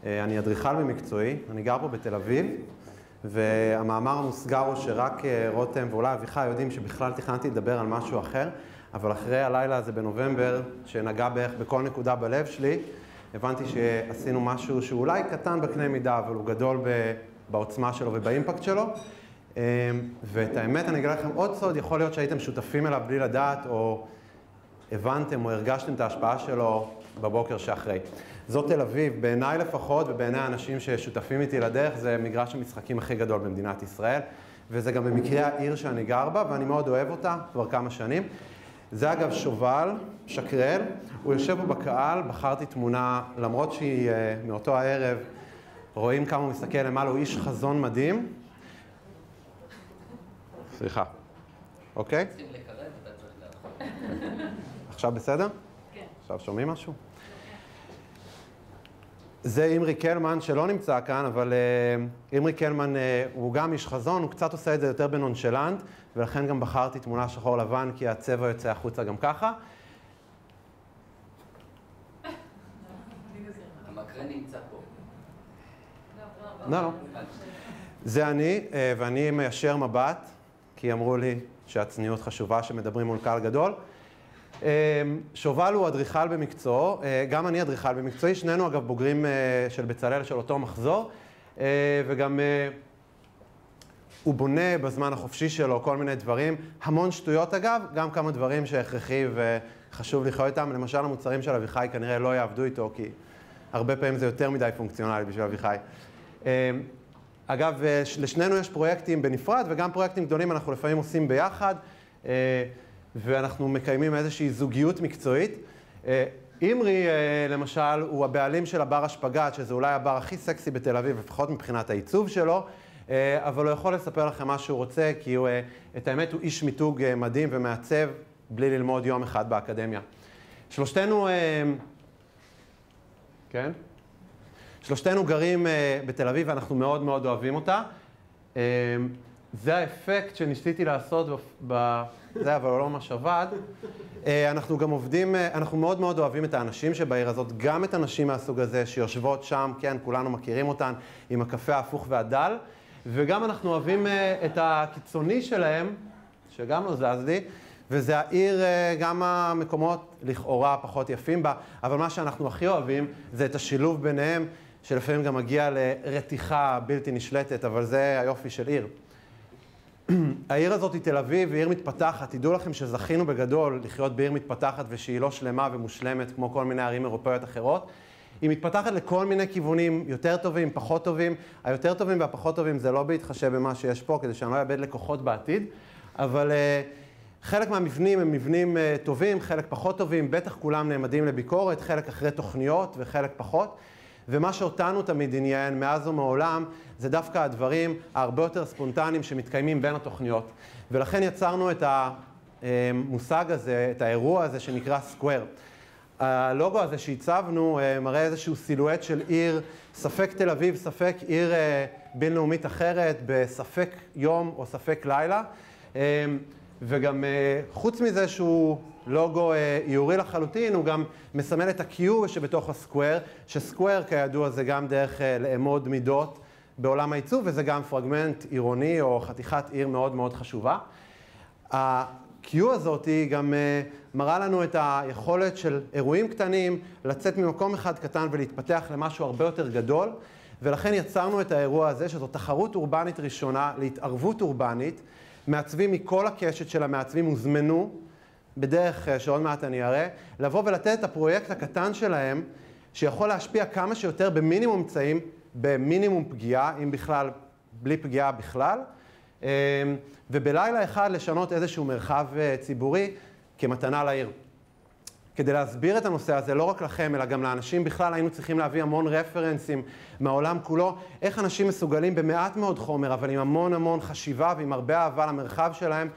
אני אדריכל במקצועי, אני גר פה בתל אביב, והמאמר המוסגר הוא שרק רותם ואולי אביחי יודעים שבכלל תכננתי לדבר על משהו אחר, אבל אחרי הלילה הזה בנובמבר, שנגע בערך בכל נקודה בלב שלי, הבנתי שעשינו משהו שאולי קטן בקנה מידה, אבל הוא גדול בעוצמה שלו ובאימפקט שלו. ואת האמת, אני אגיד לכם עוד סוד, יכול להיות שהייתם שותפים אליו בלי לדעת, או הבנתם או הרגשתם את ההשפעה שלו בבוקר שאחרי. זאת תל אביב, בעיניי לפחות, ובעיניי האנשים ששותפים איתי לדרך, זה מגרש המשחקים הכי גדול במדינת ישראל, וזה גם במקרה העיר שאני גר בה, ואני מאוד אוהב אותה כבר כמה שנים. זה אגב שובל, שקרל, הוא יושב פה בקהל, בחרתי תמונה, למרות שהיא מאותו הערב, רואים כמה הוא מסתכל למעלה, הוא איש חזון מדהים. סליחה, אוקיי? צריכים לקרב, אתה צריך להרחיב. עכשיו בסדר? כן. עכשיו שומעים משהו? זה אימרי קלמן שלא נמצא כאן, אבל אימרי קלמן הוא גם איש חזון, הוא קצת עושה את זה יותר בנונשלנט, ולכן גם בחרתי תמונה שחור לבן, כי הצבע יוצא החוצה גם ככה. המקרן נמצא פה. לא. זה אני, ואני מיישר מבט, כי אמרו לי שהצניעות חשובה שמדברים מול קהל גדול. שובל הוא אדריכל במקצועו, גם אני אדריכל במקצועי, שנינו אגב בוגרים של בצלאל של אותו מחזור, וגם הוא בונה בזמן החופשי שלו כל מיני דברים, המון שטויות אגב, גם כמה דברים שהכרחי וחשוב לחיות איתם, למשל המוצרים של אביחי כנראה לא יעבדו איתו, כי הרבה פעמים זה יותר מדי פונקציונלי בשביל אביחי. אגב, לשנינו יש פרויקטים בנפרד, וגם פרויקטים גדולים אנחנו לפעמים עושים ביחד, ואנחנו מקיימים איזושהי זוגיות מקצועית. אימרי, למשל, הוא הבעלים של הבר השפגת, שזה אולי הבר הכי סקסי בתל אביב, לפחות מבחינת העיצוב שלו, אבל הוא יכול לספר לכם מה שהוא רוצה, כי הוא, את האמת הוא איש מיתוג מדהים ומעצב, בלי ללמוד יום אחד באקדמיה. שלושתנו, כן? שלושתנו גרים בתל אביב, ואנחנו מאוד מאוד אוהבים אותה. זה האפקט שניסיתי לעשות זה, אבל לא ממש עבד. אנחנו גם עובדים, אנחנו מאוד מאוד אוהבים את האנשים שבעיר הזאת, גם את הנשים מהסוג הזה שיושבות שם, כן, כולנו מכירים אותן, עם הקפה ההפוך והדל, וגם אנחנו אוהבים את הקיצוני שלהם, שגם לא זז לי, וזה העיר, גם המקומות לכאורה פחות יפים בה, אבל מה שאנחנו הכי אוהבים זה את השילוב ביניהם, שלפעמים גם מגיע לרתיחה בלתי נשלטת, אבל זה היופי של עיר. העיר הזאת היא תל אביב, היא עיר מתפתחת. תדעו לכם שזכינו בגדול לחיות בעיר מתפתחת ושהיא לא שלמה ומושלמת כמו כל מיני ערים אירופאיות אחרות. היא מתפתחת לכל מיני כיוונים יותר טובים, פחות טובים. היותר טובים והפחות טובים זה לא בהתחשב במה שיש פה, כדי שאני לא אאבד לקוחות בעתיד. אבל חלק מהמבנים הם מבנים טובים, חלק פחות טובים, בטח כולם נעמדים לביקורת, חלק אחרי תוכניות וחלק פחות. ומה שאותנו תמיד עניין מאז ומעולם, זה דווקא הדברים הרבה יותר ספונטניים שמתקיימים בין התוכניות. ולכן יצרנו את המושג הזה, את האירוע הזה שנקרא סקוואר. הלוגו הזה שהצבנו מראה איזשהו סילואט של עיר, ספק תל אביב, ספק עיר בינלאומית אחרת, בספק יום או ספק לילה. וגם חוץ מזה שהוא לוגו איורי לחלוטין, הוא גם מסמל את ה-Q שבתוך הסקוואר, שסקוואר כידוע זה גם דרך לאמוד מידות בעולם העיצוב, וזה גם פרגמנט עירוני או חתיכת עיר מאוד מאוד חשובה. ה-Q הזאת היא גם מראה לנו את היכולת של אירועים קטנים לצאת ממקום אחד קטן ולהתפתח למשהו הרבה יותר גדול, ולכן יצרנו את האירוע הזה, שזו תחרות אורבנית ראשונה להתערבות אורבנית. מעצבים מכל הקשת של המעצבים הוזמנו, בדרך שעוד מעט אני אראה, לבוא ולתת את הפרויקט הקטן שלהם, שיכול להשפיע כמה שיותר במינימום אמצעים, במינימום פגיעה, אם בכלל, בלי פגיעה בכלל, ובלילה אחד לשנות איזשהו מרחב ציבורי כמתנה לעיר. כדי להסביר את הנושא הזה, לא רק לכם, אלא גם לאנשים בכלל, היינו צריכים להביא המון רפרנסים מהעולם כולו, איך אנשים מסוגלים במעט מאוד חומר, אבל עם המון המון חשיבה ועם הרבה אהבה למרחב שלהם,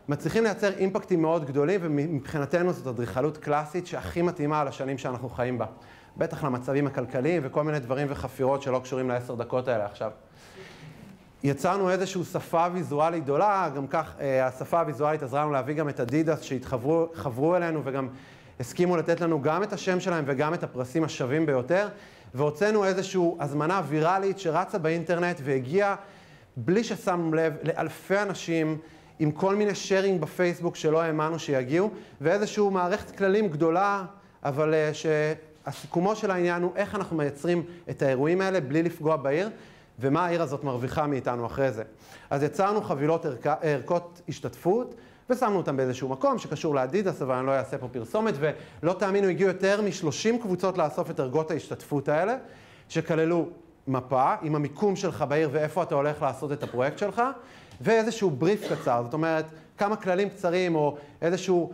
מצליחים לייצר אימפקטים מאוד גדולים, ומבחינתנו זאת אדריכלות קלאסית שהכי מתאימה לשנים שאנחנו חיים בה. בטח למצבים הכלכליים וכל מיני דברים וחפירות שלא קשורים ל10 דקות האלה עכשיו. יצרנו איזושהי שפה ויזואלית גדולה, גם כך השפה הוויזואלית עזרה לנו להביא גם את אדידס שהתחברו אלינו וגם הסכימו לתת לנו גם את השם שלהם וגם את הפרסים השווים ביותר, והוצאנו איזושהי הזמנה ויראלית שרצה באינטרנט והגיעה בלי ששמנו לב לאלפי אנשים, עם כל מיני שיירינג בפייסבוק שלא האמנו שיגיעו, ואיזושהי מערכת כללים גדולה, אבל שהסיכומו של העניין הוא איך אנחנו מייצרים את האירועים האלה בלי לפגוע בעיר, ומה העיר הזאת מרוויחה מאיתנו אחרי זה. אז יצרנו חבילות ערכות השתתפות, ושמנו אותם באיזשהו מקום שקשור לאדידס, אבל אני לא אעשה פה פרסומת, ולא תאמינו, הגיעו יותר מ-30 קבוצות לאסוף את ערכות ההשתתפות האלה, שכללו מפה עם המיקום שלך בעיר ואיפה אתה הולך לעשות את הפרויקט שלך, ואיזשהו בריף קצר, זאת אומרת, כמה כללים קצרים או איזשהו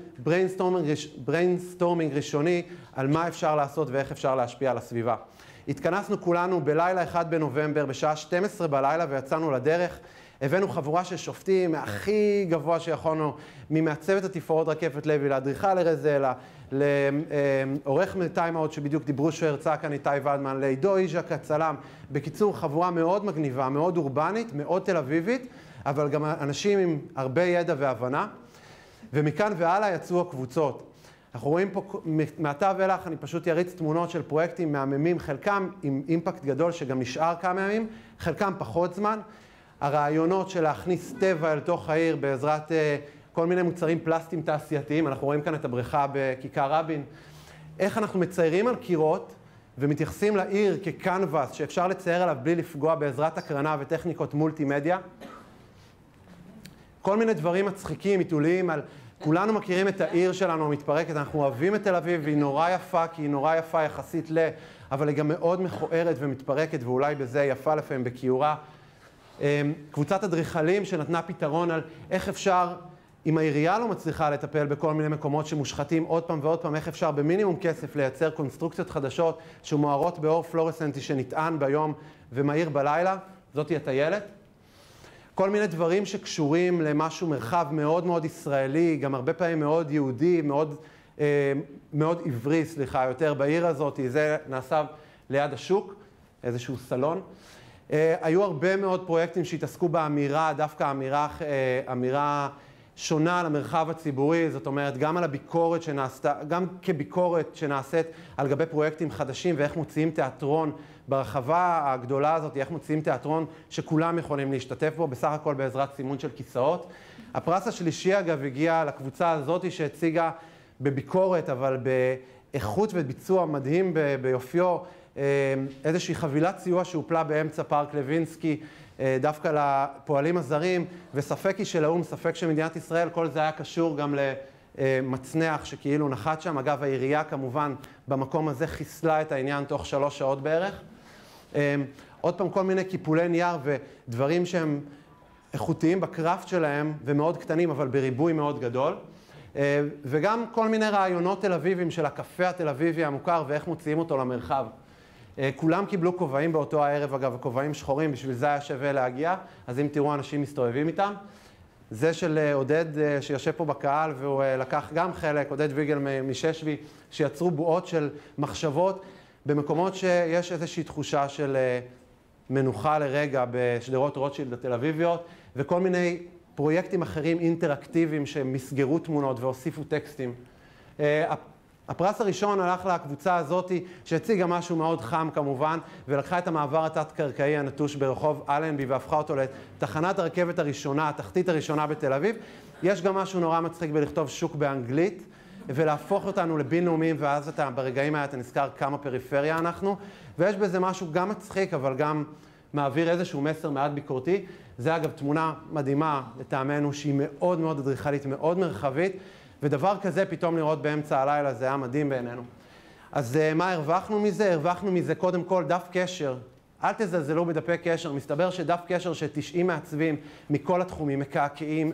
בריינסטורמינג ראשוני על מה אפשר לעשות ואיך אפשר להשפיע על הסביבה. התכנסנו כולנו בלילה 1 בנובמבר בשעה 12 בלילה ויצאנו לדרך. הבאנו חבורה של שופטים מהכי גבוה שיכולנו, ממעצבת התפאורת רקפת לוי, לאדריכל ארז זלה, לעורך מטיימאוט שבדיוק דיברו שהרצה כאן איתי ודמן, לעידו איז'ק הצלם. בקיצור, חבורה מאוד מגניבה, מאוד אורבנית, מאוד תל אביבית, אבל גם אנשים עם הרבה ידע והבנה. ומכאן והלאה יצאו הקבוצות. אנחנו רואים פה, מעתה ואילך אני פשוט יריץ תמונות של פרויקטים מהממים, חלקם עם אימפקט גדול שגם נשאר כמה ימים, חלקם פחות זמן. הרעיונות של להכניס טבע אל תוך העיר בעזרת כל מיני מוצרים פלסטיים תעשייתיים, אנחנו רואים כאן את הבריכה בכיכר רבין, איך אנחנו מציירים על קירות ומתייחסים לעיר כקנבס שאפשר לצייר עליו בלי לפגוע בעזרת הקרנה וטכניקות מולטימדיה. כל מיני דברים מצחיקים, עיתוליים, כולנו מכירים את העיר שלנו המתפרקת, אנחנו אוהבים את תל אביב והיא נורא יפה, כי היא נורא יפה יחסית אבל היא גם מאוד מכוערת ומתפרקת, ואולי בזה היא יפה לפעמים בכיורה. קבוצת אדריכלים שנתנה פתרון על איך אפשר, אם העירייה לא מצליחה לטפל בכל מיני מקומות שמושחתים עוד פעם ועוד פעם, איך אפשר במינימום כסף לייצר קונסטרוקציות חדשות שמוארות באור פלורסנטי שנטען ביום ומהיר בלילה, זאת היא הטיילת. כל מיני דברים שקשורים למשהו מרחב מאוד מאוד ישראלי, גם הרבה פעמים מאוד יהודי, מאוד עברי, יותר בעיר הזאת, זה נעשה ליד השוק, איזשהו סלון. היו הרבה מאוד פרויקטים שהתעסקו באמירה, דווקא אמירה שונה על המרחב הציבורי, זאת אומרת, גם על הביקורת שנעשתה, גם כביקורת שנעשית על גבי פרויקטים חדשים ואיך מוציאים תיאטרון ברחבה הגדולה הזאת, איך מוציאים תיאטרון שכולם יכולים להשתתף בו, בסך הכל בעזרת סימון של כיסאות. הפרס השלישי אגב הגיע לקבוצה הזאת שהציגה בביקורת, אבל באיכות וביצוע מדהים ביופיו, איזושהי חבילת סיוע שהופלה באמצע פארק לוינסקי, דווקא לפועלים הזרים, וספק היא של האום, ספק של מדינת ישראל, כל זה היה קשור גם למצנח שכאילו נחת שם. אגב, העירייה כמובן במקום הזה חיסלה את העניין תוך 3 שעות בערך. עוד פעם, כל מיני קיפולי נייר ודברים שהם איכותיים בקראפט שלהם, ומאוד קטנים, אבל בריבוי מאוד גדול. וגם כל מיני רעיונות תל אביביים של הקפה התל אביבי המוכר, ואיך מוציאים אותו למרחב. כולם קיבלו כובעים באותו הערב, אגב, כובעים שחורים, בשביל זה היה שווה להגיע, אז אם תראו אנשים מסתובבים איתם. זה של עודד שיושב פה בקהל, והוא לקח גם חלק, עודד ויגל מששבי, שיצרו בועות של מחשבות במקומות שיש איזושהי תחושה של מנוחה לרגע בשדרות רוטשילד התל אביביות, וכל מיני פרויקטים אחרים אינטראקטיביים שמסגרו תמונות והוסיפו טקסטים. הפרס הראשון הלך לקבוצה הזאת שהציגה משהו מאוד חם כמובן, ולקחה את המעבר התת-קרקעי הנטוש ברחוב אלנבי והפכה אותו לתחנת הרכבת הראשונה, התחתית הראשונה בתל אביב. יש גם משהו נורא מצחיק בלכתוב שוק באנגלית, ולהפוך אותנו לבינלאומיים, ואז ברגעים האלה אתה נזכר כמה פריפריה אנחנו, ויש בזה משהו גם מצחיק, אבל גם מעביר איזשהו מסר מעט ביקורתי. זה אגב תמונה מדהימה לטעמנו, שהיא מאוד מאוד אדריכלית, מאוד מרחבית, ודבר כזה פתאום לראות באמצע הלילה, זה היה מדהים בעינינו. אז מה הרווחנו מזה? הרווחנו מזה קודם כל דף קשר. אל תזלזלו בדפי קשר, מסתבר שדף קשר ש90 מעצבים מכל התחומים, מקעקעים,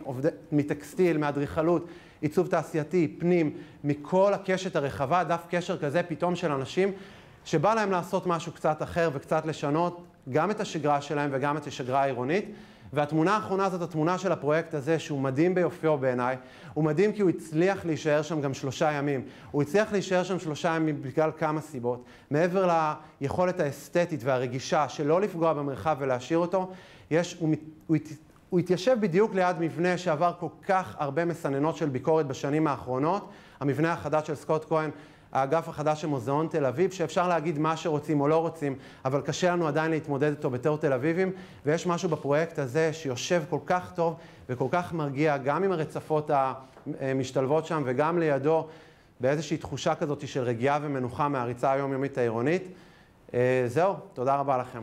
מטקסטיל, מאדריכלות, עיצוב תעשייתי, פנים, מכל הקשת הרחבה, דף קשר כזה פתאום של אנשים שבא להם לעשות משהו קצת אחר וקצת לשנות גם את השגרה שלהם וגם את השגרה העירונית. והתמונה האחרונה זאת התמונה של הפרויקט הזה, שהוא מדהים ביופיו בעיניי. הוא מדהים כי הוא הצליח להישאר שם גם 3 ימים. הוא הצליח להישאר שם 3 ימים בגלל כמה סיבות. מעבר ליכולת האסתטית והרגישה שלא לפגוע במרחב ולהשאיר אותו, הוא התיישב בדיוק ליד מבנה שעבר כל כך הרבה מסננות של ביקורת בשנים האחרונות. המבנה החדש של סקוט כהן, האגף החדש של מוזיאון תל אביב, שאפשר להגיד מה שרוצים או לא רוצים, אבל קשה לנו עדיין להתמודד איתו בתור תל אביבים, ויש משהו בפרויקט הזה שיושב כל כך טוב וכל כך מרגיע, גם עם הרצפות המשתלבות שם וגם לידו, באיזושהי תחושה כזאת של רגיעה ומנוחה מהריצה היומיומית העירונית. זהו, תודה רבה לכם.